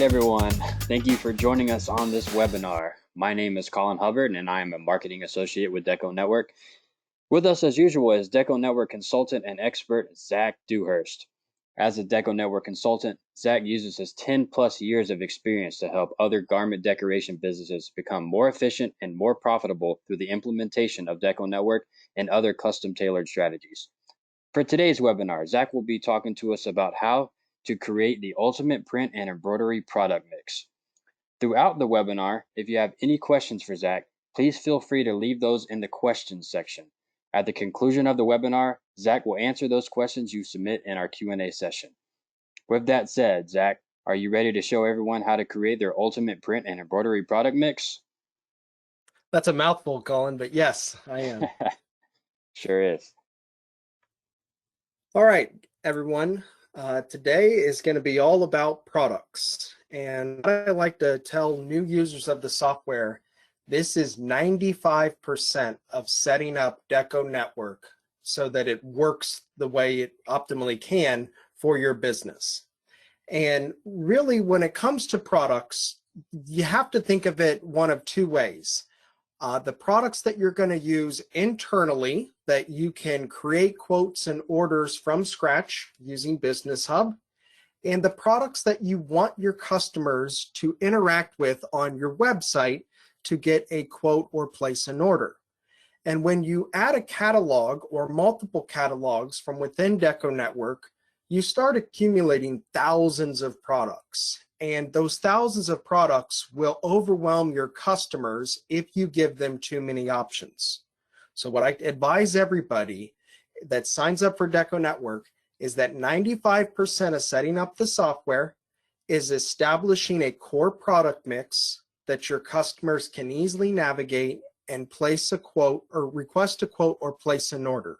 right, everyone. Thank you for joining us on this webinar. My name is Colin Hubbard, and I am a marketing associate with DecoNetwork. With us, as usual, is DecoNetwork consultant and expert Zach Dewhurst. As a DecoNetwork consultant, Zach uses his 10+ years of experience to help other garment decoration businesses become more efficient and more profitable through the implementation of DecoNetwork and other custom-tailored strategies. For today's webinar, Zach will be talking to us about how to create the ultimate print and embroidery product mix. Throughout the webinar, if you have any questions for Zach, please feel free to leave those in the questions section. At the conclusion of the webinar, Zach will answer those questions you submit in our Q&A session. With that said, Zach, are you ready to show everyone how to create their ultimate print and embroidery product mix? That's a mouthful, Colin, but yes, I am. Sure is. All right, everyone. Today is going to be all about products. And what I like to tell new users of the software, this is 95% of setting up DecoNetwork so that it works the way it optimally can for your business. And really, when it comes to products, you have to think of it one of two ways. The products that you're going to use internally that you can create quotes and orders from scratch using Business Hub, and the products that you want your customers to interact with on your website to get a quote or place an order. And when you add a catalog or multiple catalogs from within DecoNetwork, you start accumulating thousands of products. And those thousands of products will overwhelm your customers if you give them too many options. So what I advise everybody that signs up for DecoNetwork is that 95% of setting up the software is establishing a core product mix that your customers can easily navigate and place a quote or request a quote or place an order.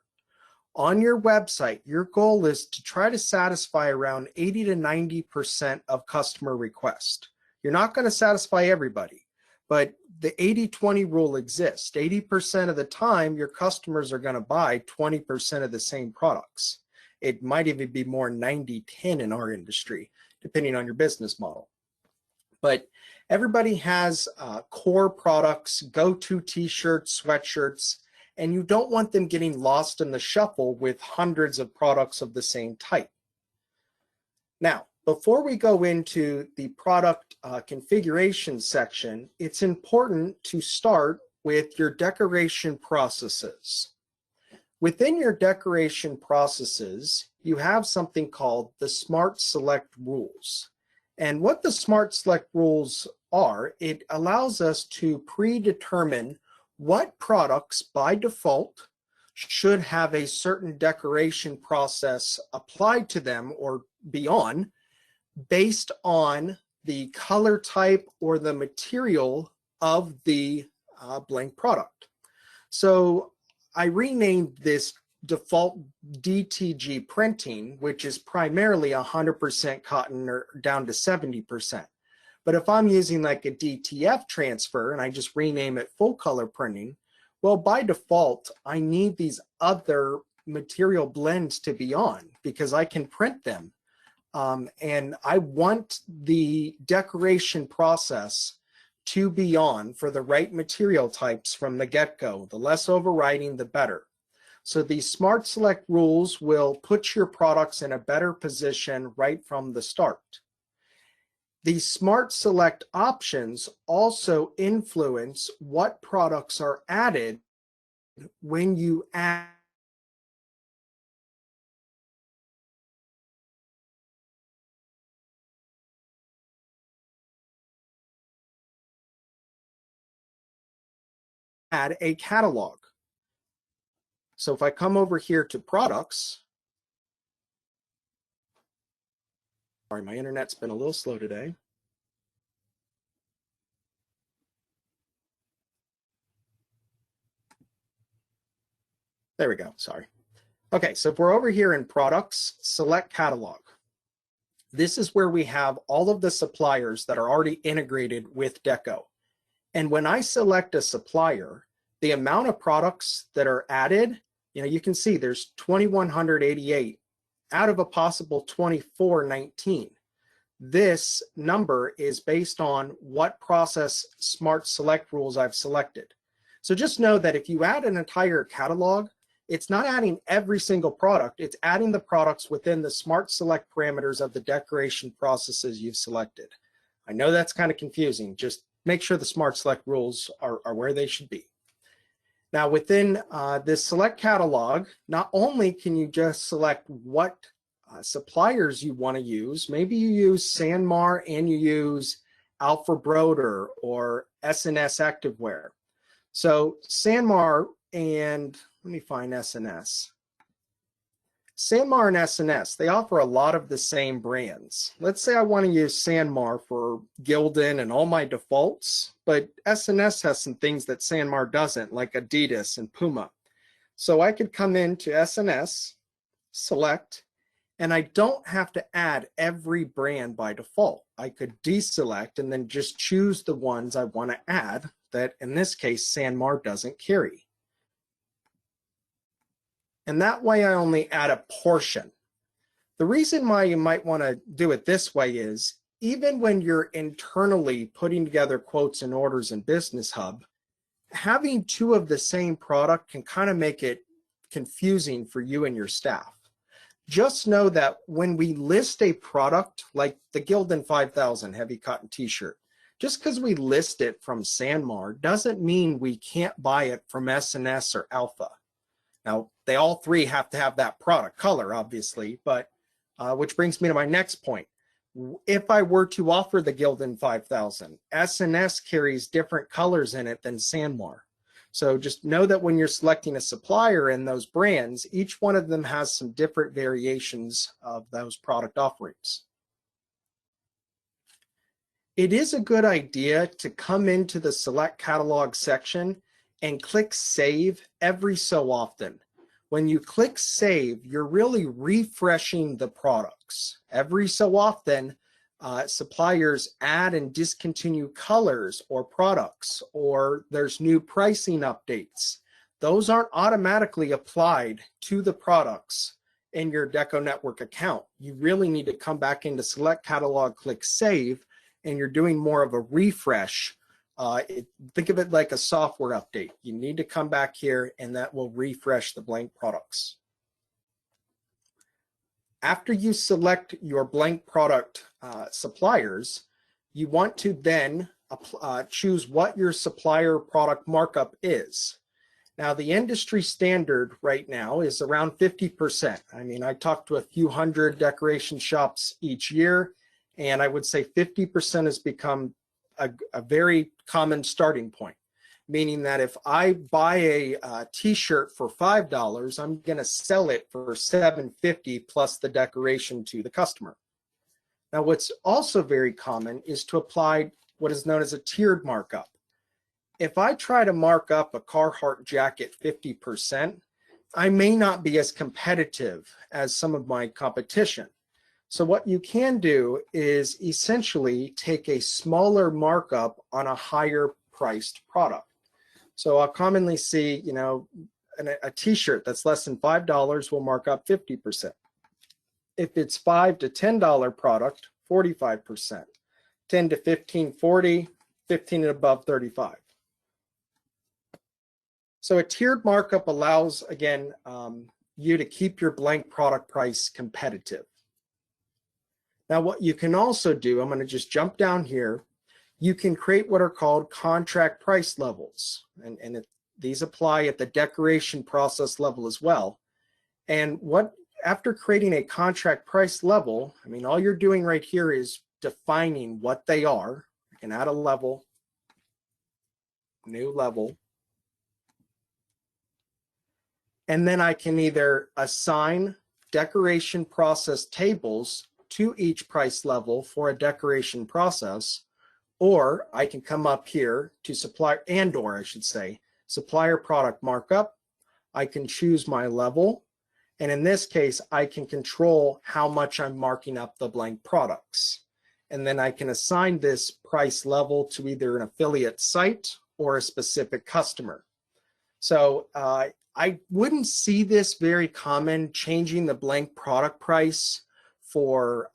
On your website, your goal is to try to satisfy around 80 to 90% of customer requests. You're not going to satisfy everybody, but the 80-20 rule exists. 80% of the time, your customers are going to buy 20% of the same products. It might even be more 90-10 in our industry, depending on your business model. But everybody has core products, go-to t-shirts, sweatshirts, and you don't want them getting lost in the shuffle with hundreds of products of the same type. Now, before we go into the product configuration section, it's important to start with your decoration processes. Within your decoration processes, you have something called the Smart Select rules. And what the Smart Select rules are, it allows us to predetermine what products by default should have a certain decoration process applied to them or beyond based on the color type or the material of the blank product. So I renamed this default DTG printing, which is primarily 100% cotton or down to 70%. But if I'm using like a DTF transfer and I just rename it full color printing, well, by default, I need these other material blends to be on because I can print them. And I want the decoration process to be on for the right material types from the get-go. The less overriding, the better. So these Smart Select rules will put your products in a better position right from the start. These Smart Select options also influence what products are added when you add a catalog. So if I come over here to products, sorry, my internet's been a little slow today. There we go, sorry. Okay, so if we're over here in products, select catalog. This is where we have all of the suppliers that are already integrated with Deco. And when I select a supplier, the amount of products that are added, you can see there's 2,188 out of a possible 2,419. This number is based on what process smart select rules I've selected. So just know that if you add an entire catalog, it's not adding every single product, it's adding the products within the smart select parameters of the decoration processes you've selected. I know that's kind of confusing. Just make sure the smart select rules are where they should be. Now within this select catalog, not only can you just select what suppliers you want to use, maybe you use Sanmar and you use Alpha Broder or S&S Activewear. So Sanmar and, let me find S&S. Sanmar and S&S, they offer a lot of the same brands. Let's say I want to use Sanmar for Gildan and all my defaults, but S&S has some things that Sanmar doesn't, like Adidas and Puma. So I could come into S&S, select, and I don't have to add every brand by default. I could deselect and then just choose the ones I want to add that, in this case, Sanmar doesn't carry. And that way I only add a portion. The reason why you might want to do it this way is, even when you're internally putting together quotes and orders in Business Hub, having two of the same product can kind of make it confusing for you and your staff. Just know that when we list a product like the Gildan 5000 heavy cotton t-shirt, just because we list it from Sanmar doesn't mean we can't buy it from S&S or Alpha. Now, they all three have to have that product color, obviously, but which brings me to my next point. If I were to offer the Gildan 5000, S&S carries different colors in it than Sanmar. So just know that when you're selecting a supplier in those brands, each one of them has some different variations of those product offerings. It is a good idea to come into the Select Catalog section and click Save every so often. When you click Save, you're really refreshing the products. Every so often, suppliers add and discontinue colors or products, or there's new pricing updates. Those aren't automatically applied to the products in your DecoNetwork account. You really need to come back into Select Catalog, click Save, and you're doing more of a refresh. Think of it like a software update. You need to come back here and that will refresh the blank products. After you select your blank product suppliers, you want to then choose what your supplier product markup is. Now, the industry standard right now is around 50%. I mean, I talk to a few hundred decoration shops each year, and I would say 50% has become a very common starting point, meaning that if I buy a t-shirt for $5, I'm going to sell it for $7.50 plus the decoration to the customer. Now, what's also very common is to apply what is known as a tiered markup. If I try to mark up a Carhartt jacket 50%, I may not be as competitive as some of my competition. So what you can do is essentially take a smaller markup on a higher priced product. So I'll commonly see, you know, a t-shirt that's less than $5 will mark up 50%. If it's $5 to $10 product, 45%. 10 to 15, 40, 15 and above, 35. So a tiered markup allows, again, you to keep your blank product price competitive. Now, what you can also do, I'm going to just jump down here. You can create what are called contract price levels, and these apply at the decoration process level as well. And after creating a contract price level, I mean, all you're doing right here is defining what they are. I can add a level, new level, and then I can either assign decoration process tables to each price level for a decoration process, or I can come up here to supplier, and/or I should say, supplier product markup. I can choose my level, and in this case, I can control how much I'm marking up the blank products. And then I can assign this price level to either an affiliate site or a specific customer. So I wouldn't see this very common, changing the blank product price for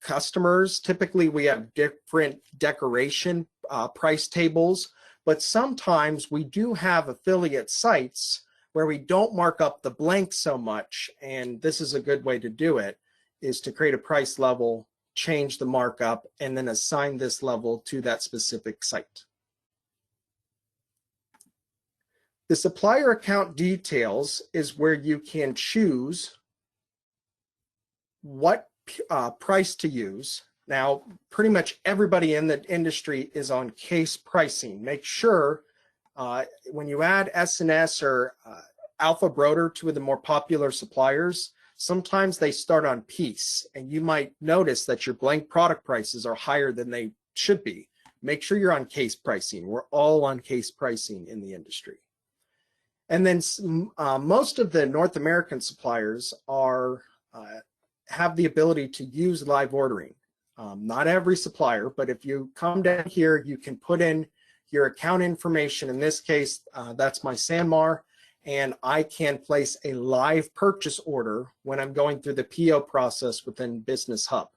customers. Typically, we have different decoration price tables, but sometimes we do have affiliate sites where we don't mark up the blank so much, and this is a good way to do it, is to create a price level, change the markup, and then assign this level to that specific site. The supplier account details is where you can choose what price to use. Now, pretty much everybody in the industry is on case pricing. Make sure when you add S&S or Alpha Broder, two of the more popular suppliers, sometimes they start on piece, and you might notice that your blank product prices are higher than they should be. Make sure you're on case pricing. We're all on case pricing in the industry. And then most of the North American suppliers are have the ability to use live ordering. Not every supplier, but if you come down here, you can put in your account information. In this case, that's my Sanmar, and I can place a live purchase order when I'm going through the PO process within Business Hub.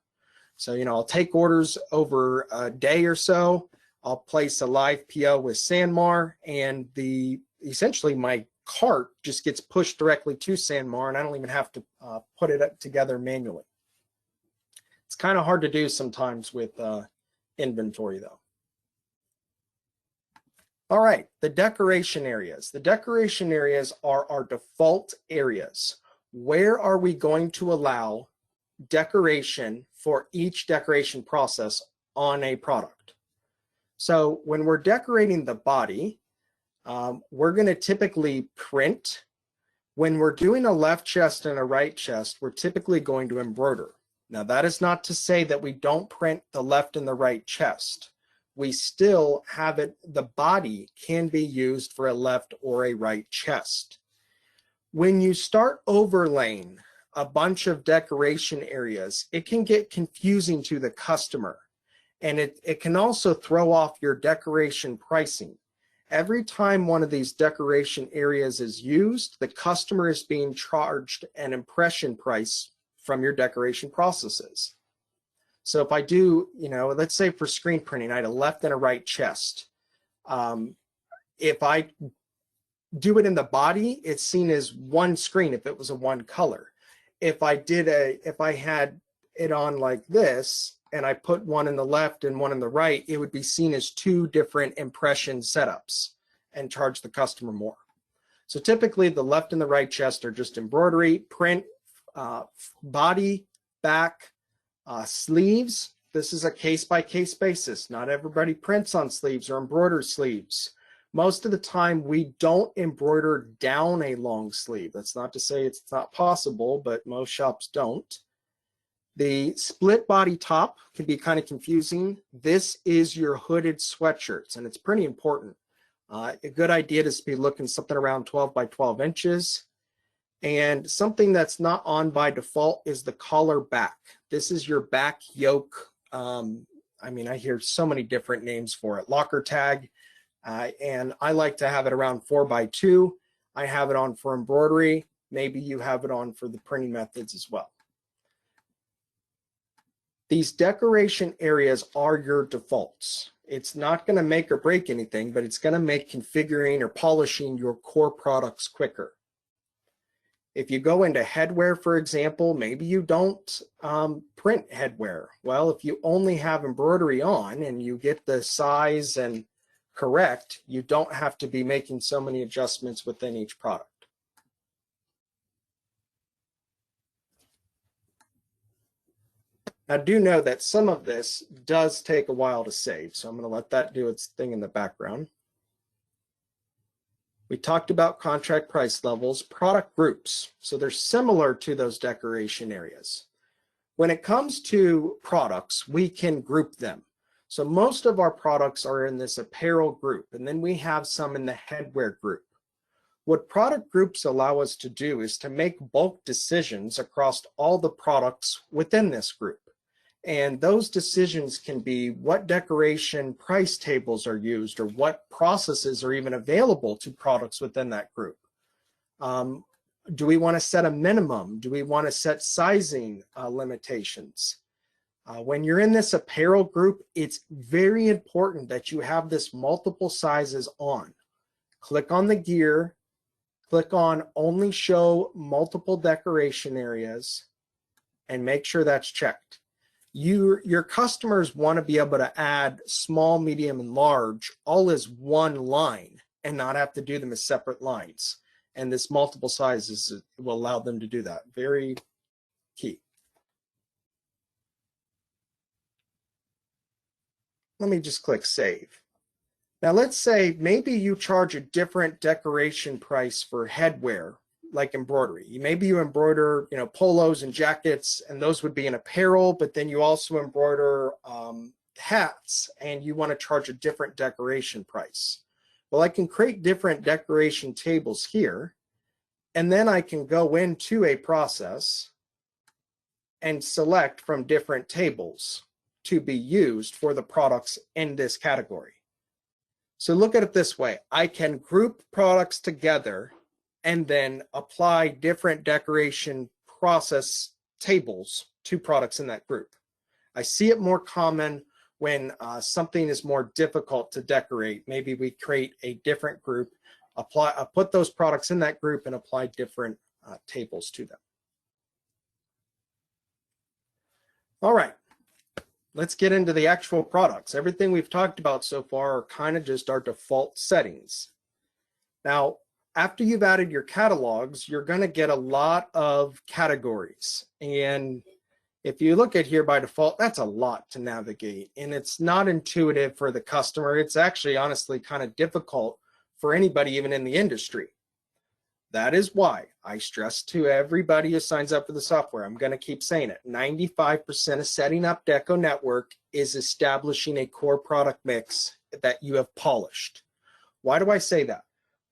So, I'll take orders over a day or so. I'll place a live PO with Sanmar, and essentially my cart just gets pushed directly to Sanmar, and I don't even have to put it together manually. It's kind of hard to do sometimes with inventory, though. All right, the decoration areas. The decoration areas are our default areas. Where are we going to allow decoration for each decoration process on a product? So when we're decorating the body, we're going to typically print. When we're doing a left chest and a right chest, we're typically going to embroider. Now, that is not to say that we don't print the left and the right chest. We still have it, the body can be used for a left or a right chest. When you start overlaying a bunch of decoration areas, it can get confusing to the customer, and it can also throw off your decoration pricing. Every time one of these decoration areas is used, the customer is being charged an impression price from your decoration processes. So if I do, let's say for screen printing, I had a left and a right chest. If I do it in the body, it's seen as one screen if it was a one color. If I had it on like this, and I put one in the left and one in the right, it would be seen as two different impression setups and charge the customer more. So typically the left and the right chest are just embroidery, print, body, back, sleeves. This is a case-by-case basis. Not everybody prints on sleeves or embroiders sleeves. Most of the time we don't embroider down a long sleeve. That's not to say it's not possible, but most shops don't. The split body top can be kind of confusing. This is your hooded sweatshirts, and it's pretty important. A good idea is to be looking something around 12 by 12 inches. And something that's not on by default is the collar back. This is your back yoke. I hear so many different names for it. Locker tag. And I like to have it around 4 by 2. I have it on for embroidery. Maybe you have it on for the printing methods as well. These decoration areas are your defaults. It's not going to make or break anything, but it's going to make configuring or polishing your core products quicker. If you go into headwear, for example, maybe you don't print headwear. Well, if you only have embroidery on and you get the size and correct, you don't have to be making so many adjustments within each product. Now, do know that some of this does take a while to save, so I'm going to let that do its thing in the background. We talked about contract price levels, product groups. So they're similar to those decoration areas. When it comes to products, we can group them. So most of our products are in this apparel group, and then we have some in the headwear group. What product groups allow us to do is to make bulk decisions across all the products within this group. And those decisions can be what decoration price tables are used or what processes are even available to products within that group. Do we want to set a minimum? Do we want to set sizing limitations? When you're in this apparel group, it's very important that you have this multiple sizes on. Click on the gear, click on only show multiple decoration areas, and make sure that's checked. Your customers want to be able to add small, medium, and large all as one line and not have to do them as separate lines. And this multiple sizes will allow them to do that. Very key. Let me just click save. Now let's say maybe you charge a different decoration price for headwear, like embroidery. Maybe you embroider, polos and jackets, and those would be in apparel, but then you also embroider hats, and you want to charge a different decoration price. Well, I can create different decoration tables here, and then I can go into a process and select from different tables to be used for the products in this category. So look at it this way. I can group products together and then apply different decoration process tables to products in that group. I see it more common when something is more difficult to decorate. Maybe we create a different group, put those products in that group and apply different tables to them. All right. Let's get into the actual products. Everything we've talked about so far are kind of just our default settings. Now, after you've added your catalogs, you're going to get a lot of categories. And if you look at here by default, that's a lot to navigate. And it's not intuitive for the customer. It's actually honestly kind of difficult for anybody even in the industry. That is why I stress to everybody who signs up for the software, I'm going to keep saying it, 95% of setting up DecoNetwork is establishing a core product mix that you have polished. Why do I say that?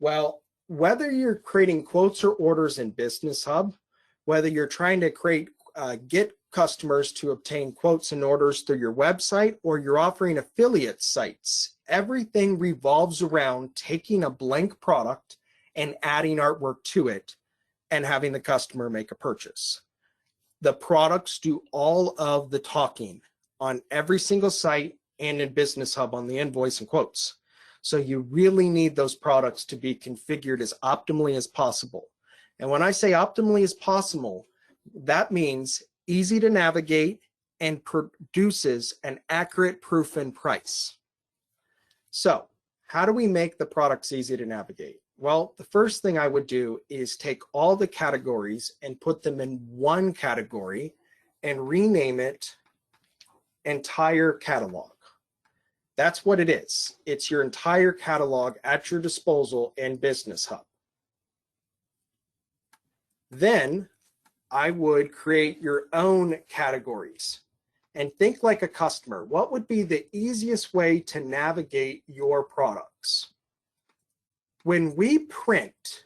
Well, whether you're creating quotes or orders in Business Hub, whether you're trying to get customers to obtain quotes and orders through your website, or you're offering affiliate sites, everything revolves around taking a blank product and adding artwork to it and having the customer make a purchase. The products do all of the talking on every single site and in Business Hub on the invoice and quotes. So you really need those products to be configured as optimally as possible. And when I say optimally as possible, that means easy to navigate and produces an accurate proof and price. So how do we make the products easy to navigate? Well, the first thing I would do is take all the categories and put them in one category and rename it entire catalog. That's what it is. It's your entire catalog at your disposal in Business Hub. Then I would create your own categories and think like a customer. What would be the easiest way to navigate your products? When we print,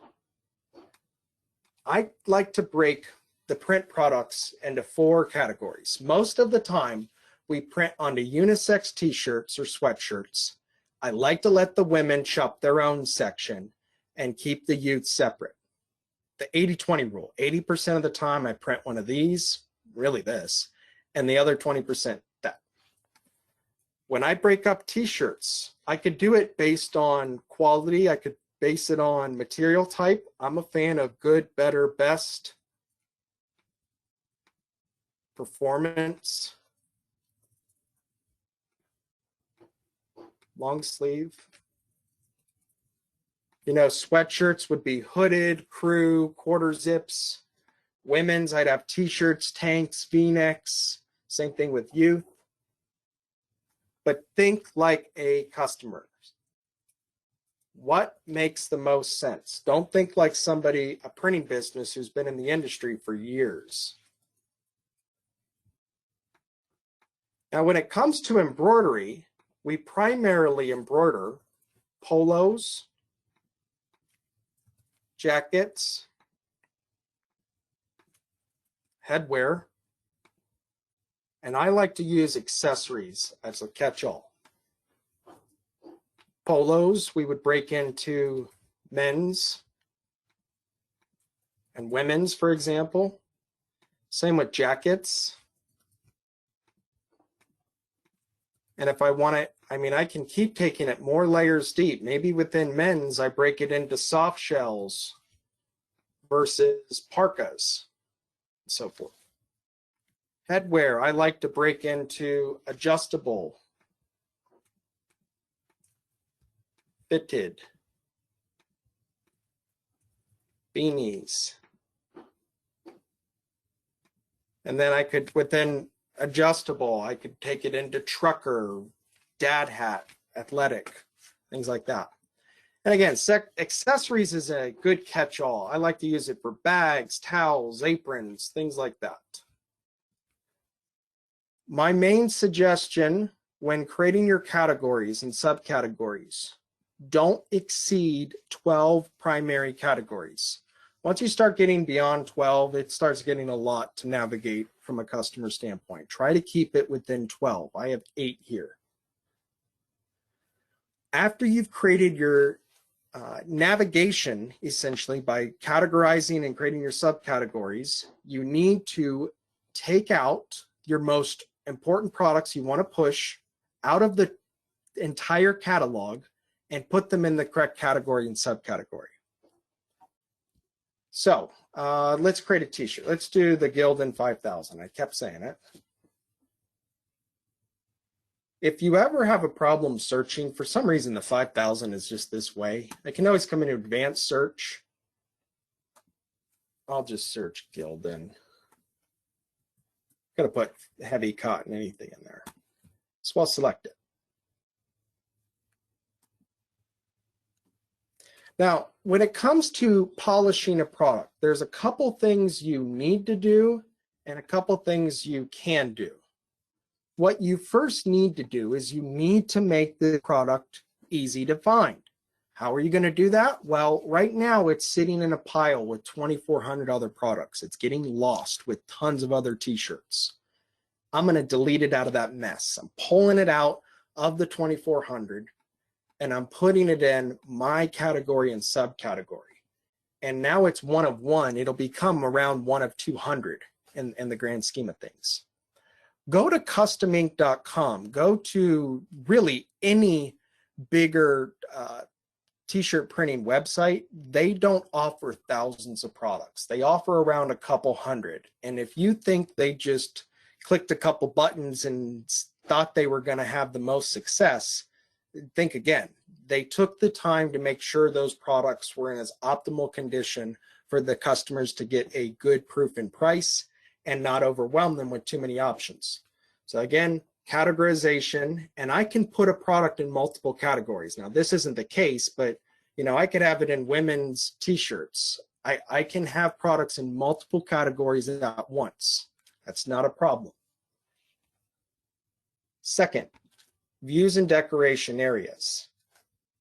I like to break the print products into 4 categories. Most of the time, we print onto unisex t-shirts or sweatshirts. I like to let the women shop their own section and keep the youth separate. The 80-20 rule, 80% of the time I print one of these, really this, and the other 20% that. When I break up t-shirts, I could do it based on quality. I could base it on material type. I'm a fan of good, better, best, performance, long sleeve. Sweatshirts would be hooded, crew, quarter zips. Women's, I'd have t-shirts, tanks, v-necks. Same thing with youth. But think like a customer. What makes the most sense? Don't think like somebody, a printing business who's been in the industry for years. Now, when it comes to embroidery, we primarily embroider polos, jackets, headwear, and I like to use accessories as a catch-all. Polos, we would break into men's and women's, for example. Same with jackets. And if I want it, I mean, I can keep taking it more layers deep. Maybe within men's, I break it into soft shells versus parkas and so forth. Headwear, I like to break into adjustable, fitted, beanies. And then I could, within adjustable, I could take it into trucker, dad hat, athletic, things like that. And again, accessories is a good catch-all. I like to use it for bags, towels, aprons, things like that. My main suggestion when creating your categories and subcategories, don't exceed 12 primary categories. Once you start getting beyond 12, it starts getting a lot to navigate from a customer standpoint. Try to keep it within 12. I have 8 here. After you've created your navigation, essentially, by categorizing and creating your subcategories, you need to take out your most important products you want to push out of the entire catalog and put them in the correct category and subcategory. So let's create a t-shirt. Let's do the Gildan 5000. I kept saying it. If you ever have a problem searching, for some reason the 5000 is just this way, I can always come into advanced search. I'll just search Gildan. Got to put heavy cotton, anything in there. So I'll select it. Now, when it comes to polishing a product, there's a couple things you need to do and a couple things you can do. What you first need to do is you need to make the product easy to find. How are you going to do that? Well, right now it's sitting in a pile with 2,400 other products. It's getting lost with tons of other t-shirts. I'm going to delete it out of that mess. I'm pulling it out of the 2,400 and I'm putting it in my category and subcategory. And now it's one of one. It'll become around one of 200 in the grand scheme of things. Go to customink.com. Go to really any bigger t-shirt printing website. They don't offer thousands of products. They offer around a couple hundred. And if you think they just clicked a couple buttons and thought they were going to have the most success, think again. They took the time to make sure those products were in as optimal condition for the customers to get a good proof and price and not overwhelm them with too many options. So again, categorization, and I can put a product in multiple categories. Now this isn't the case, but you know, I could have it in women's t-shirts. I can have products in multiple categories at once. That's not a problem. Second, views and decoration areas.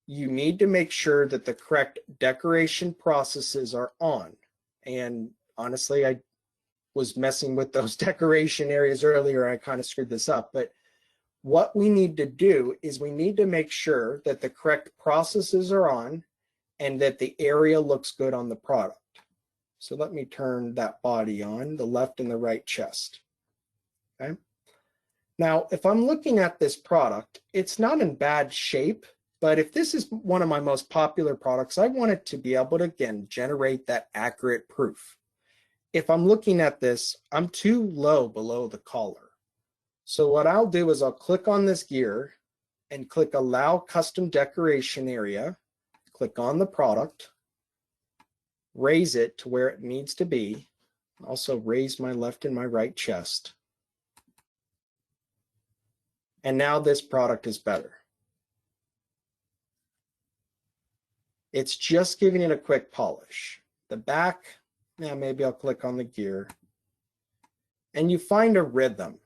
You need to make sure that the correct decoration processes are on. And honestly, I was messing with those decoration areas earlier. I kind of screwed this up. But what we need to do is we need to make sure that the correct processes are on and that the area looks good on the product. So let me turn that body on, the left and the right chest. Okay. Now, if I'm looking at this product, it's not in bad shape, but if this is one of my most popular products, I want it to be able to, again, generate that accurate proof. If I'm looking at this, I'm too low below the collar. So what I'll do is I'll click on this gear and click Allow Custom Decoration Area, click on the product, raise it to where it needs to be, also raise my left and my right chest. And now this product is better. It's just giving it a quick polish. The back, yeah, maybe I'll click on the gear. And you find a rhythm.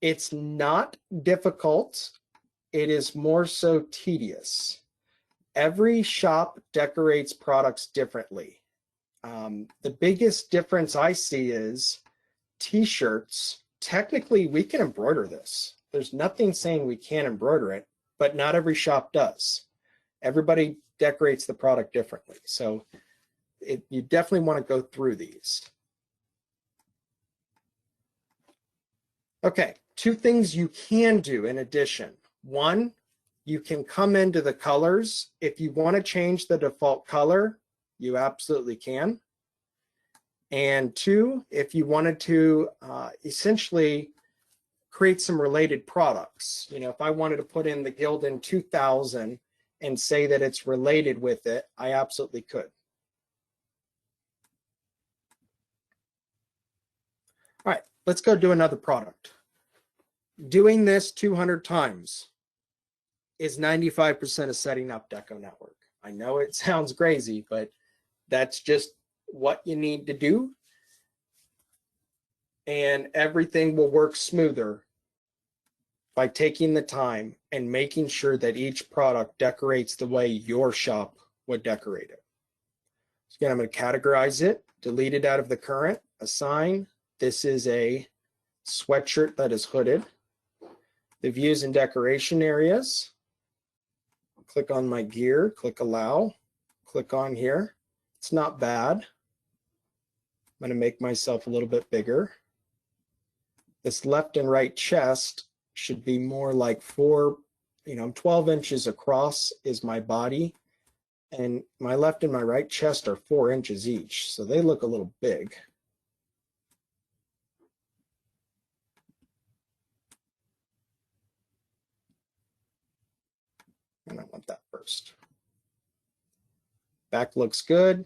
It's not difficult. It is more so tedious. Every shop decorates products differently. The biggest difference I see is t-shirts. Technically, we can embroider this. There's nothing saying we can't embroider it, but not every shop does. Everybody decorates the product differently. So you definitely want to go through these. Okay, two things you can do in addition. One, you can come into the colors. If you want to change the default color, you absolutely can. And two, if you wanted to essentially create some related products, you know, if I wanted to put in the Gildan 2000 and say that it's related with it, I absolutely could. All right, let's go do another product. Doing this 200 times is 95% of setting up DecoNetwork. I know it sounds crazy, but that's just what you need to do. And everything will work smoother by taking the time and making sure that each product decorates the way your shop would decorate it. So again, I'm going to categorize it, delete it out of the current, assign. This is a sweatshirt that is hooded. The views and decoration areas. Click on my gear, click allow, click on here. It's not bad. I'm going to make myself a little bit bigger. This left and right chest should be more like 12 inches across is my body, and my left and my right chest are 4 inches each, so they look a little big. And I want that first. Back looks good.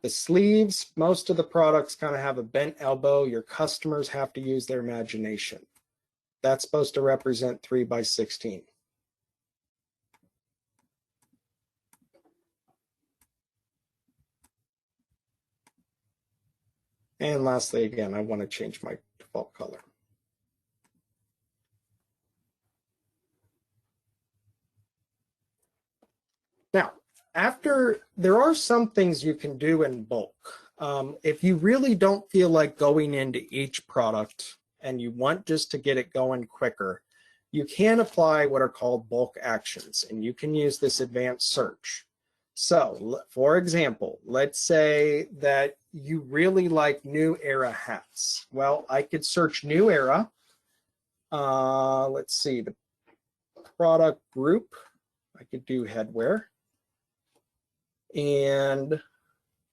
The sleeves, most of the products kind of have a bent elbow. Your customers have to use their imagination. That's supposed to represent 3 by 16. And lastly, again, I want to change my default color. Now, there are some things you can do in bulk. If you really don't feel like going into each product and you want just to get it going quicker, you can apply what are called bulk actions, and you can use this advanced search. So, for example, let's say that you really like New Era hats. Well, I could search New Era. Let's see, the product group. I could do headwear. And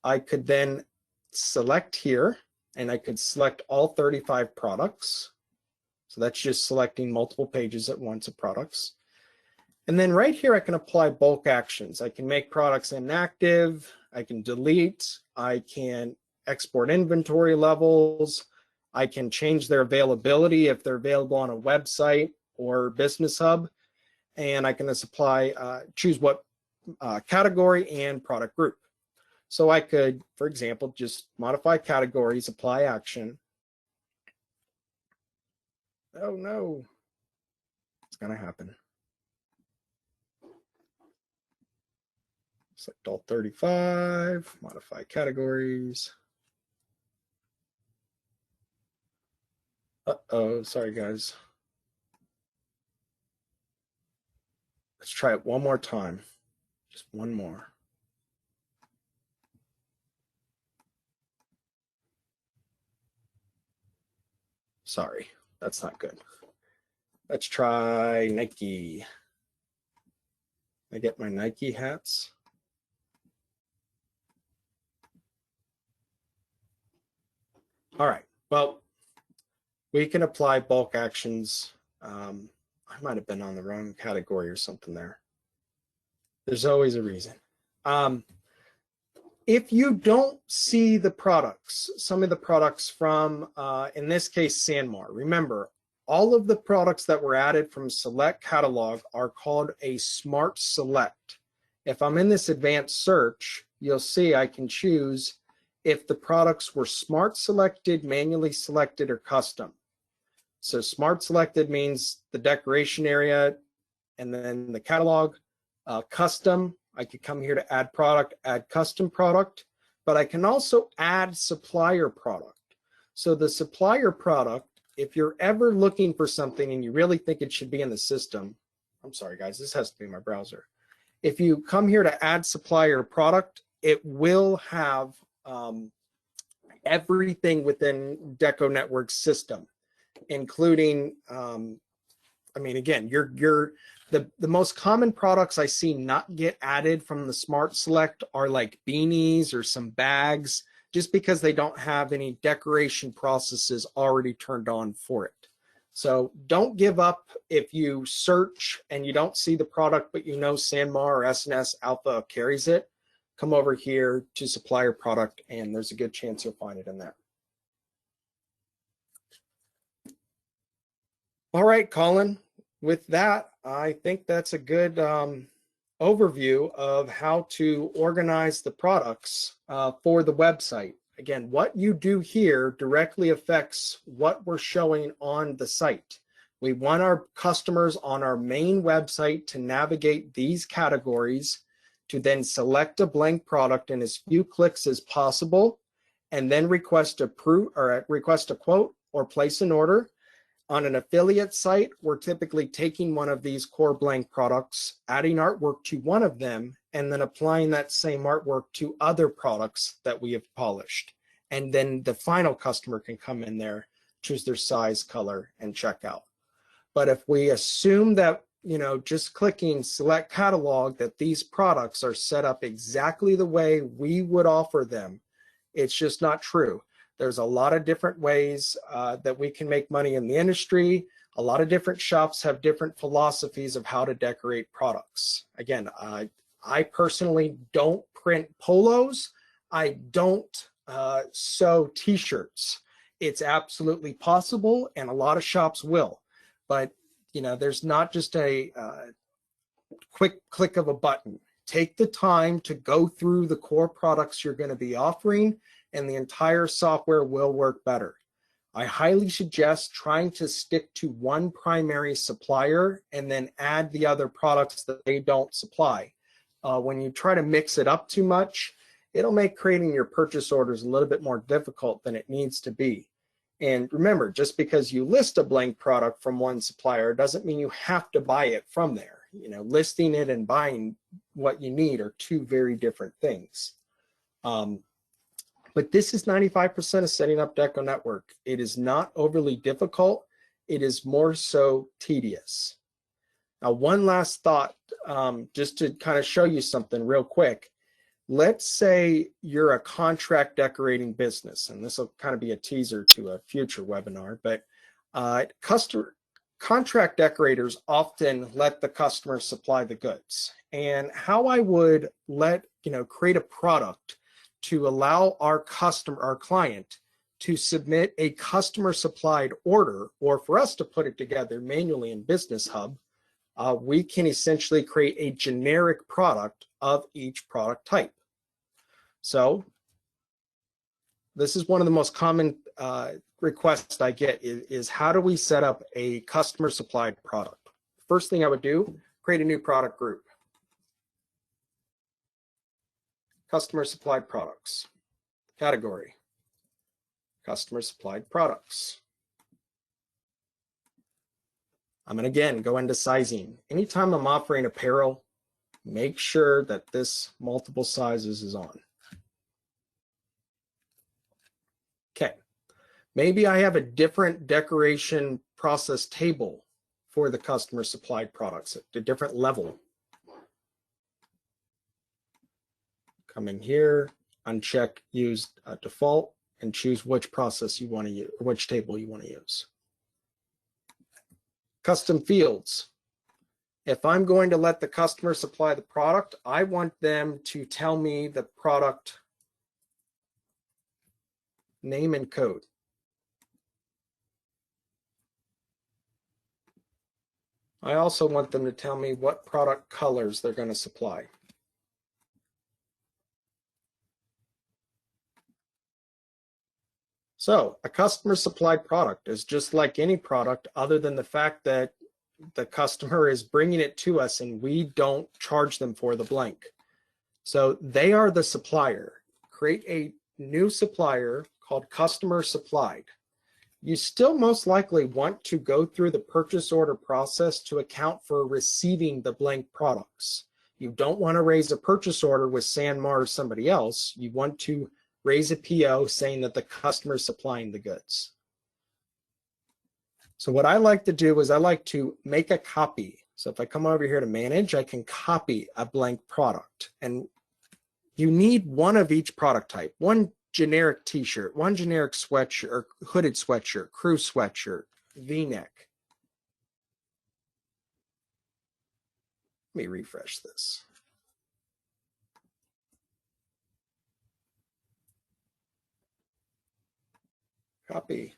I could then select here, and I could select all 35 products. So that's just selecting multiple pages at once of products. And then right here, I can apply bulk actions. I can make products inactive. I can delete. I can export inventory levels. I can change their availability if they're available on a website or Business Hub. And I can choose what category and product group. So I could, for example, just modify categories, apply action. Oh no, it's gonna happen. Select all 35, modify categories. Uh-oh, sorry guys. Let's try it one more time. Just one more. Sorry, that's not good. Let's try Nike. I get my Nike hats. All right, well, we can apply bulk actions. I might have been on the wrong category or something there. There's always a reason. If you don't see the products, some of the products from, in this case, Sanmar, remember, all of the products that were added from Select Catalog are called a Smart Select. If I'm in this advanced search, you'll see I can choose if the products were Smart Selected, manually selected, or custom. So Smart Selected means the decoration area and then the catalog. Custom, I could come here to add product, add custom product, but I can also add supplier product. So the supplier product, if you're ever looking for something and you really think it should be in the system, I'm sorry guys, this has to be my browser. If you come here to add supplier product, it will have everything within DecoNetwork's system, including, I mean, again, the most common products I see not get added from the Smart Select are like beanies or some bags, just because they don't have any decoration processes already turned on for it. So don't give up if you search and you don't see the product, but you know Sanmar or SNS Alpha carries it. Come over here to Supplier Product, and there's a good chance you'll find it in there. All right, Colin, with that, I think that's a good overview of how to organize the products for the website. Again, what you do here directly affects what we're showing on the site. We want our customers on our main website to navigate these categories, to then select a blank product in as few clicks as possible, and then request a quote or place an order. On an affiliate site, we're typically taking one of these core blank products, adding artwork to one of them, and then applying that same artwork to other products that we have polished. And then the final customer can come in there, choose their size, color, and check out. But if we assume that, you know, just clicking select catalog, that these products are set up exactly the way we would offer them, it's just not true. There's a lot of different ways that we can make money in the industry. A lot of different shops have different philosophies of how to decorate products. Again, I personally don't print polos. I don't sew t-shirts. It's absolutely possible, and a lot of shops will. But, you know, there's not just a quick click of a button. Take the time to go through the core products you're going to be offering, and the entire software will work better. I highly suggest trying to stick to one primary supplier and then add the other products that they don't supply. When you try to mix it up too much, it'll make creating your purchase orders a little bit more difficult than it needs to be. And remember, just because you list a blank product from one supplier doesn't mean you have to buy it from there. You know, listing it and buying what you need are two very different things. But this is 95% of setting up DecoNetwork. It is not overly difficult. It is more so tedious. Now, one last thought, just to kind of show you something real quick. Let's say you're a contract decorating business, and this will kind of be a teaser to a future webinar, but contract decorators often let the customer supply the goods. And how I would create a product to allow our client to submit a customer supplied order, or for us to put it together manually in Business Hub, we can essentially create a generic product of each product type. So this is one of the most common requests I get is how do we set up a customer supplied product? First thing I would do, create a new product group. Customer supplied products. Category, customer supplied products. I'm going to again go into sizing. Anytime I'm offering apparel, make sure that this multiple sizes is on. Okay, maybe I have a different decoration process table for the customer supplied products at a different level. Come in here, uncheck use default, and choose which process you want to use, or which table you want to use. Custom fields. If I'm going to let the customer supply the product, I want them to tell me the product name and code. I also want them to tell me what product colors they're going to supply. So a customer supplied product is just like any product, other than the fact that the customer is bringing it to us and we don't charge them for the blank. So they are the supplier. Create a new supplier called customer supplied. You still most likely want to go through the purchase order process to account for receiving the blank products. You don't want to raise a purchase order with Sanmar or somebody else. You want to raise a PO saying that the customer is supplying the goods. So what I like to do is I like to make a copy. So if I come over here to manage, I can copy a blank product. And you need one of each product type, one generic t-shirt, one generic sweatshirt or hooded sweatshirt, crew sweatshirt, V-neck. Let me refresh this. Copy.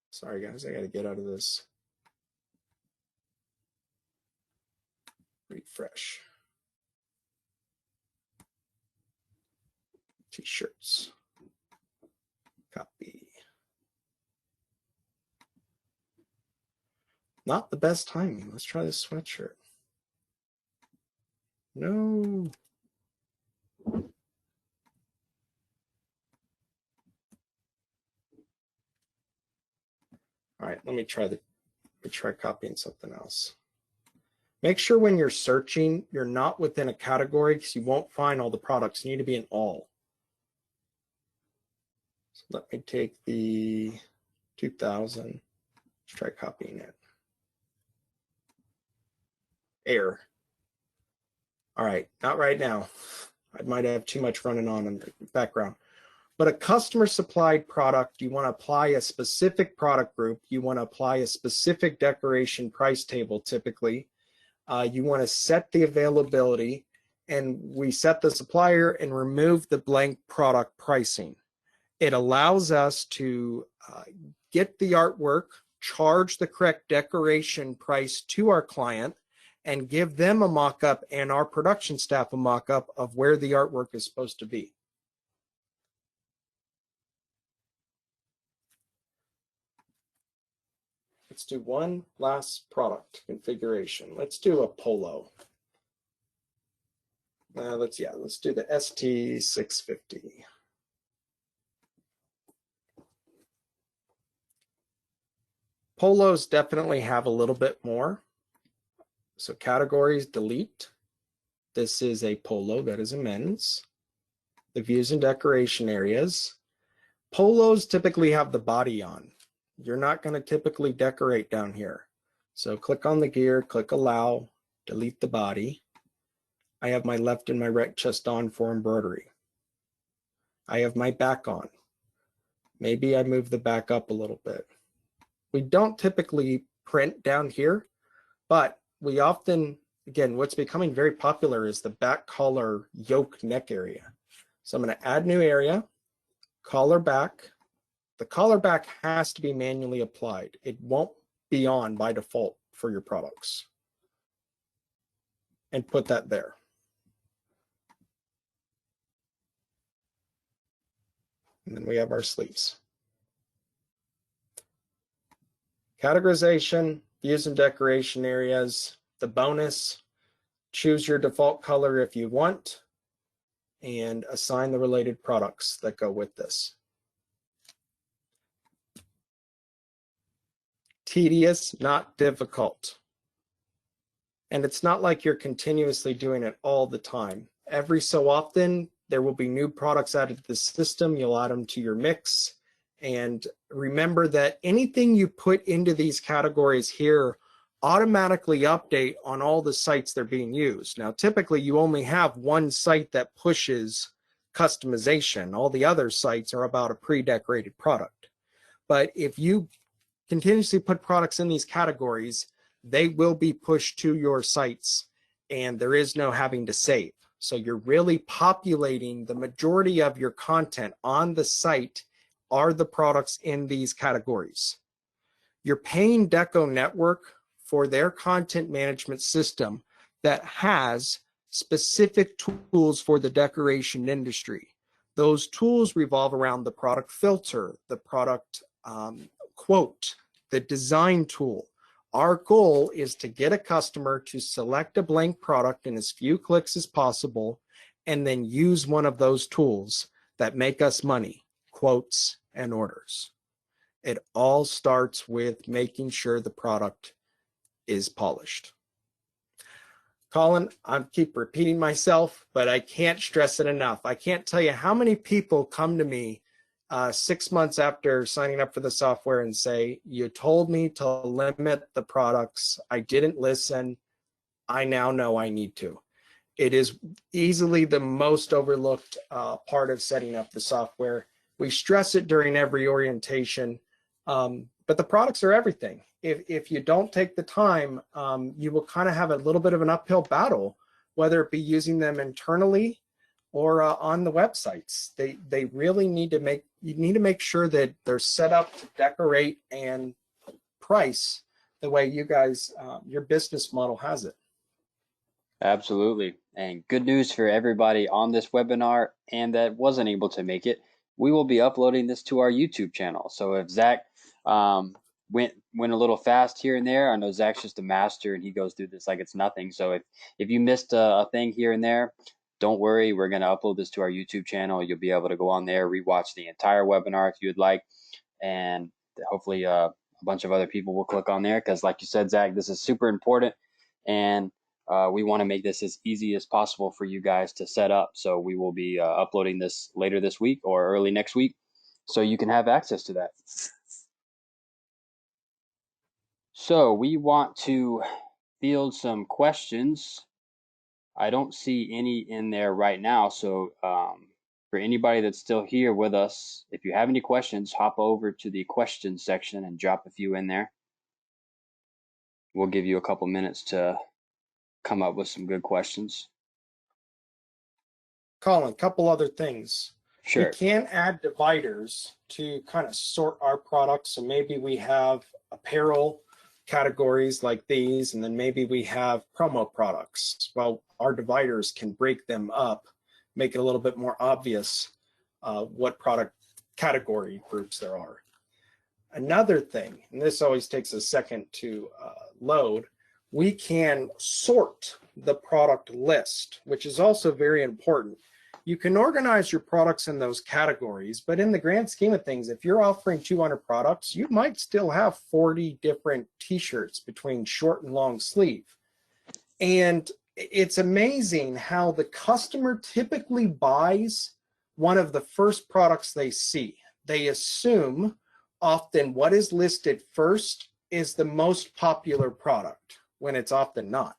Sorry guys, I gotta get out of this. Refresh. T-shirts. Copy. Not the best timing. Let's try this sweatshirt. No. All right, let me try copying something else. Make sure when you're searching, you're not within a category because you won't find all the products. You need to be in all. So let me take the 2000. Let's try copying it. Error. All right, not right now. I might have too much running on in the background. But a customer supplied product, you want to apply a specific product group. You want to apply a specific decoration price table typically. You want to set the availability, and we set the supplier and remove the blank product pricing. It allows us to get the artwork, charge the correct decoration price to our client, and give them a mock-up and our production staff a mock-up of where the artwork is supposed to be. Let's do one last product configuration. Let's do a polo. Let's do the ST650. Polos definitely have a little bit more. So categories, delete. This is a polo, that is a men's. The views and decoration areas. Polos typically have the body on. You're not going to typically decorate down here. So click on the gear, click allow, delete the body. I have my left and my right chest on for embroidery. I have my back on. Maybe I move the back up a little bit. We don't typically print down here, but we often, again, what's becoming very popular is the back collar yoke neck area. So I'm going to add new area, collar back. The collar back has to be manually applied. It won't be on by default for your products. And put that there. And then we have our sleeves. Categorization, views and decoration areas. The bonus, choose your default color if you want, and assign the related products that go with this. Tedious, not difficult. And it's not like you're continuously doing it all the time. Every so often, there will be new products added to the system. You'll add them to your mix. And remember that anything you put into these categories here automatically update on all the sites they're being used. Now, typically, you only have one site that pushes customization. All the other sites are about a pre-decorated product. But if you continuously put products in these categories, they will be pushed to your sites, and there is no having to save. So you're really populating the majority of your content on the site are the products in these categories. You're paying DecoNetwork for their content management system that has specific tools for the decoration industry. Those tools revolve around the product filter, the product quote, the design tool. Our goal is to get a customer to select a blank product in as few clicks as possible and then use one of those tools that make us money, quotes and orders. It all starts with making sure the product is polished. Colin, I keep repeating myself, but I can't stress it enough. I can't tell you how many people come to me 6 months after signing up for the software and say, you told me to limit the products. I didn't listen. I now know I need to. It is easily the most overlooked part of setting up the software. We stress it during every orientation, but the products are everything. If you don't take the time, you will kind of have a little bit of an uphill battle, whether it be using them internally or on the websites. They really need to make sure that they're set up to decorate and price the way you guys, your business model has it. Absolutely. And good news for everybody on this webinar and that wasn't able to make it. We will be uploading this to our YouTube channel. So if Zach went a little fast here and there, I know Zach's just a master and he goes through this like it's nothing. So if you missed a thing here and there, don't worry. We're going to upload this to our YouTube channel. You'll be able to go on there, rewatch the entire webinar if you'd like. And hopefully a bunch of other people will click on there because like you said, Zach, this is super important. And we want to make this as easy as possible for you guys to set up. So we will be uploading this later this week or early next week so you can have access to that. So we want to field some questions. I don't see any in there right now. So for anybody that's still here with us, if you have any questions, hop over to the questions section and drop a few in there. We'll give you a couple minutes to come up with some good questions. Colin, a couple other things. Sure. We can add dividers to kind of sort our products. So maybe we have apparel categories like these, and then maybe we have promo products. Well, our dividers can break them up, make it a little bit more obvious what product category groups there are. Another thing, and this always takes a second to load, we can sort the product list, which is also very important. You can organize your products in those categories, but in the grand scheme of things, if you're offering 200 products, you might still have 40 different t-shirts between short and long sleeve. And it's amazing how the customer typically buys one of the first products they see. They assume often what is listed first is the most popular product, when it's often not.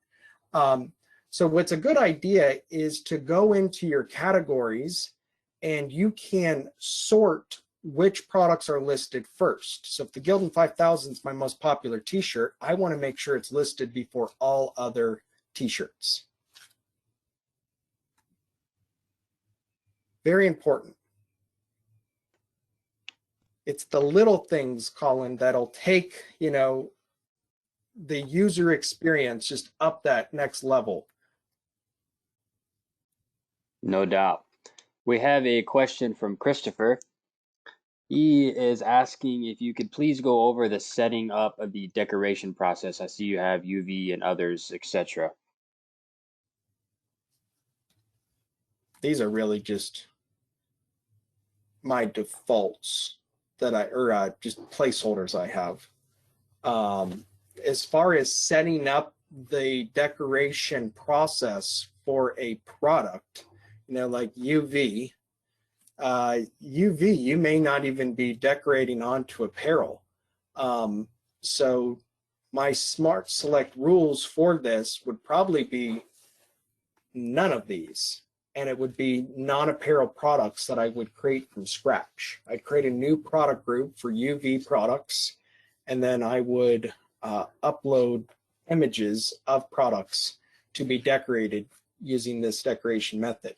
So what's a good idea is to go into your categories and you can sort which products are listed first. So if the Gildan 5000 is my most popular t-shirt, I want to make sure it's listed before all other t-shirts. Very important. It's the little things, Colin, that'll take, you know, the user experience just up that next level. No doubt. We have a question from Christopher. He is asking if you could please go over the setting up of the decoration process. I see you have UV and others, etc. These are really just my defaults that just placeholders I have. As far as setting up the decoration process for a product, you know, like UV, you may not even be decorating onto apparel. So my smart select rules for this would probably be none of these. And it would be non-apparel products that I would create from scratch. I'd create a new product group for UV products, and then I would upload images of products to be decorated using this decoration method.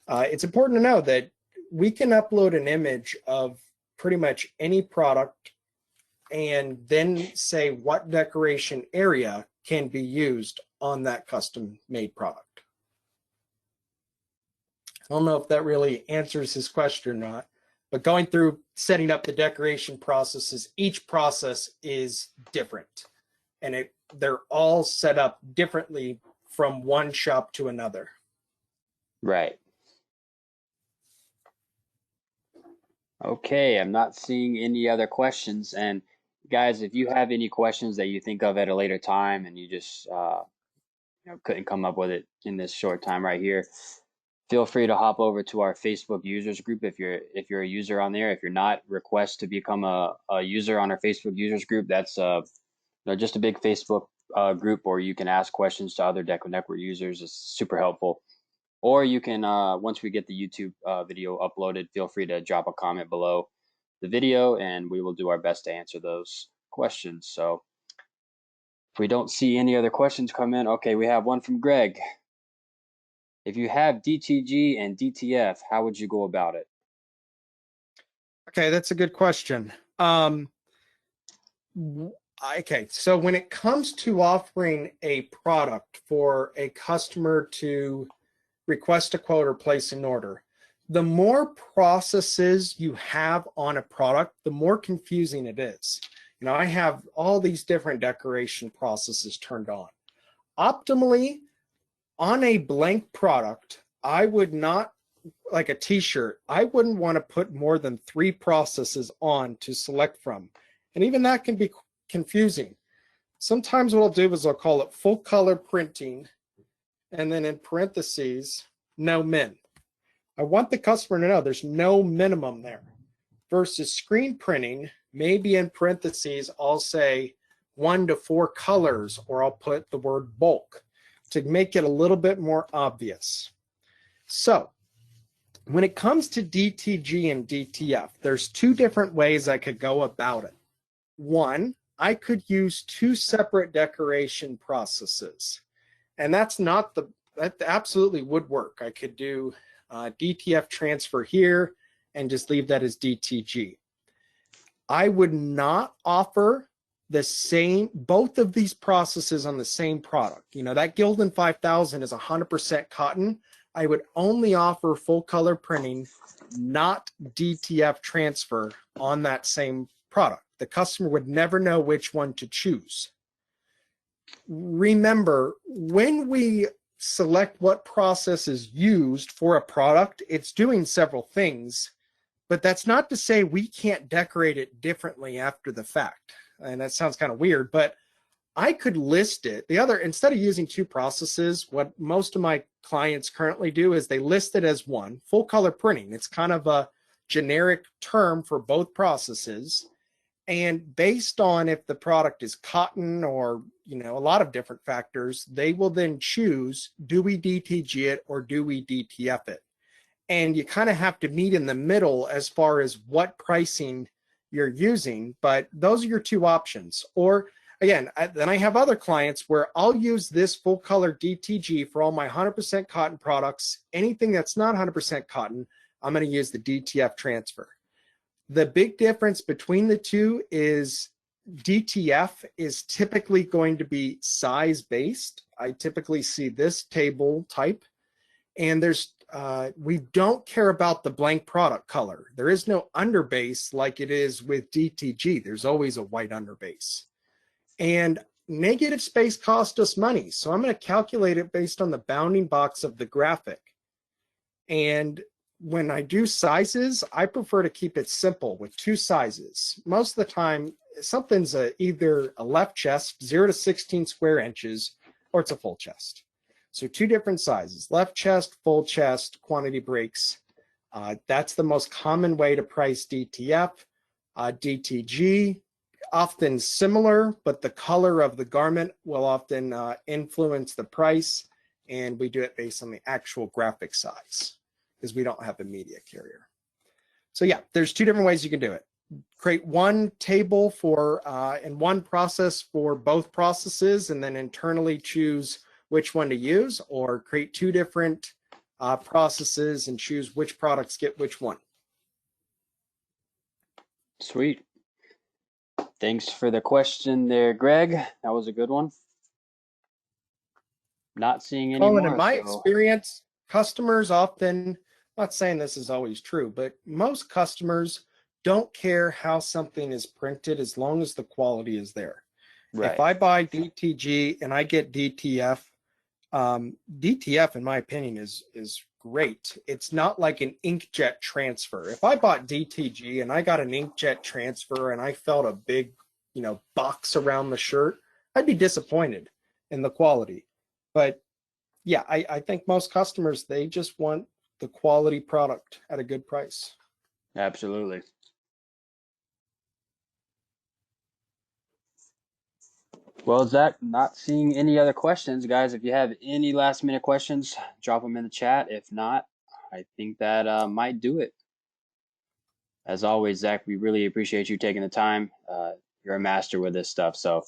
It's important to know that we can upload an image of pretty much any product and then say what decoration area can be used on that custom made product. I don't know if that really answers his question or not, but going through setting up the decoration processes, each process is different, and they're all set up differently from one shop to another. Right. Okay, I'm not seeing any other questions. And guys, if you have any questions that you think of at a later time and you just couldn't come up with it in this short time right here, feel free to hop over to our Facebook users group if you're a user on there. If you're not, request to become a user on our Facebook users group. That's just a big Facebook group where you can ask questions to other DecoNetwork users. It's super helpful. Or you can, once we get the YouTube video uploaded, feel free to drop a comment below the video and we will do our best to answer those questions. So if we don't see any other questions come in, okay, we have one from Greg. If you have DTG and DTF, how would you go about it? Okay, that's a good question. Okay, so when it comes to offering a product for a customer to request a quote or place an order, the more processes you have on a product, the more confusing it is. You know, I have all these different decoration processes turned on. Optimally, on a blank product, I would not, like a t-shirt, I wouldn't want to put more than 3 processes on to select from. And even that can be confusing. Sometimes what I'll do is I'll call it full color printing, and then in parentheses, no min. I want the customer to know there's no minimum there. Versus screen printing, maybe in parentheses, I'll say 1 to 4 colors, or I'll put the word bulk to make it a little bit more obvious. So when it comes to DTG and DTF, there's 2 different ways I could go about it. One, I could use 2 separate decoration processes. And that absolutely would work. I could do DTF transfer here and just leave that as DTG. I would not offer both of these processes on the same product. You know, that Gildan 5000 is 100% cotton. I would only offer full color printing, not DTF transfer on that same product. The customer would never know which one to choose. Remember, when we select what process is used for a product, it's doing several things, but that's not to say we can't decorate it differently after the fact. And that sounds kind of weird, but I could list it. Instead of using 2 processes, what most of my clients currently do is they list it as one, full color printing. It's kind of a generic term for both processes. And based on if the product is cotton or, you know, a lot of different factors, they will then choose, do we DTG it or do we DTF it? And you kind of have to meet in the middle as far as what pricing you're using, but those are your 2 options. Or again, then I have other clients where I'll use this full color DTG for all my 100% cotton products. Anything that's not 100% cotton, I'm going to use the DTF transfer. The big difference between the 2 is DTF is typically going to be size based. I typically see this table type, and we don't care about the blank product color. There is no underbase like it is with DTG. There's always a white underbase. And negative space cost us money. So I'm going to calculate it based on the bounding box of the graphic. And when I do sizes, I prefer to keep it simple with 2 sizes. Most of the time, something's either a left chest, 0 to 16 square inches, or it's a full chest. So 2 different sizes, left chest, full chest, quantity breaks. That's the most common way to price DTF. DTG, often similar, but the color of the garment will often influence the price, and we do it based on the actual graphic size because we don't have a media carrier. So yeah, there's 2 different ways you can do it. Create one table for and one process for both processes, and then internally choose which one to use, or create 2 different processes and choose which products get which one. Sweet. Thanks for the question there, Greg. That was a good one. Not seeing any Colin, more. in my experience, customers often, not saying this is always true, but most customers don't care how something is printed as long as the quality is there. Right. If I buy DTG and I get DTF, DTF, in my opinion, is great. It's not like an inkjet transfer. If I bought DTG and I got an inkjet transfer and I felt a big box around the shirt, I'd be disappointed in the quality. But yeah, I think most customers, they just want the quality product at a good price. Absolutely. Well, Zach, not seeing any other questions, guys. If you have any last minute questions, drop them in the chat. If not, I think that might do it. As always, Zach, we really appreciate you taking the time. You're a master with this stuff. So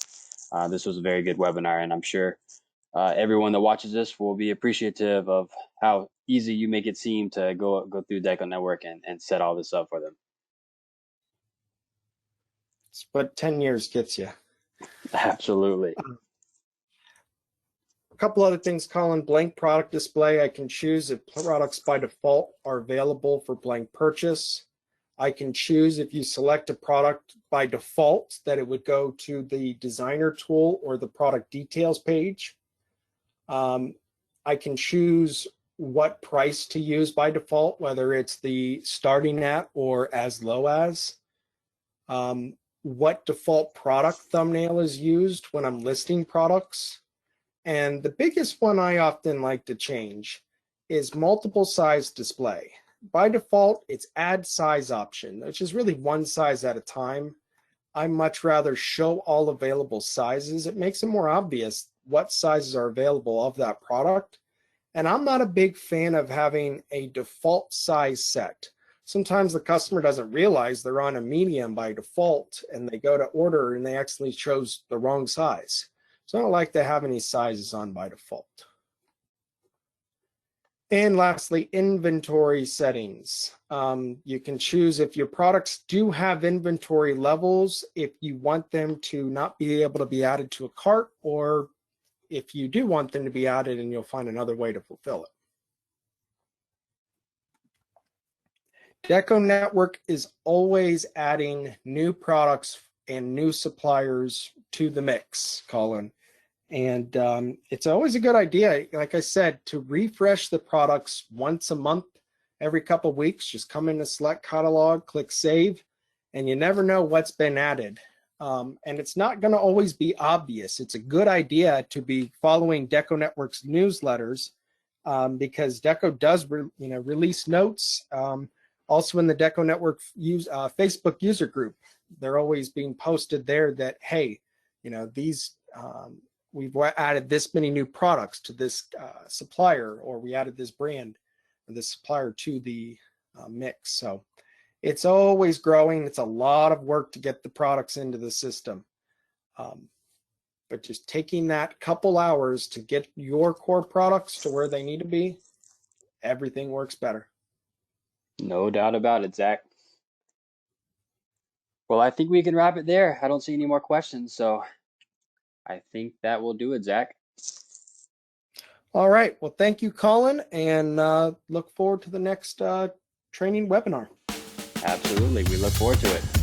this was a very good webinar, and I'm sure everyone that watches this will be appreciative of how easy you make it seem to go through DecoNetwork and set all this up for them. It's what 10 years gets you. Absolutely. A couple other things, Colin. Blank product display. I can choose if products by default are available for blank purchase. I can choose if you select a product by default that it would go to the designer tool or the product details page. I can choose what price to use by default, whether it's the starting at or as low as. What default product thumbnail is used when I'm listing products. And the biggest one I often like to change is multiple size display. By default, it's add size option, which is really one size at a time. I much rather show all available sizes. It makes it more obvious what sizes are available of that product. And I'm not a big fan of having a default size set. Sometimes the customer doesn't realize they're on a medium by default and they go to order and they actually chose the wrong size. So I don't like to have any sizes on by default. And lastly, inventory settings. You can choose if your products do have inventory levels, if you want them to not be able to be added to a cart, or if you do want them to be added and you'll find another way to fulfill it. DecoNetwork is always adding new products and new suppliers to the mix, Colin. And it's always a good idea, like I said, to refresh the products once a month, every couple of weeks. Just come in the select catalog, click save, and you never know what's been added. And it's not going to always be obvious. It's a good idea to be following DecoNetwork's newsletters because Deco does release notes. Also in the DecoNetwork Facebook user group, they're always being posted there that, hey, these we've added this many new products to this supplier, or we added this brand or this supplier to the mix. So it's always growing. It's a lot of work to get the products into the system. But just taking that couple hours to get your core products to where they need to be, everything works better. No doubt about it, Zach. Well, I think we can wrap it there. I don't see any more questions, so I think that will do it, Zach. All right. Well, thank you, Colin, and look forward to the next training webinar. Absolutely. We look forward to it.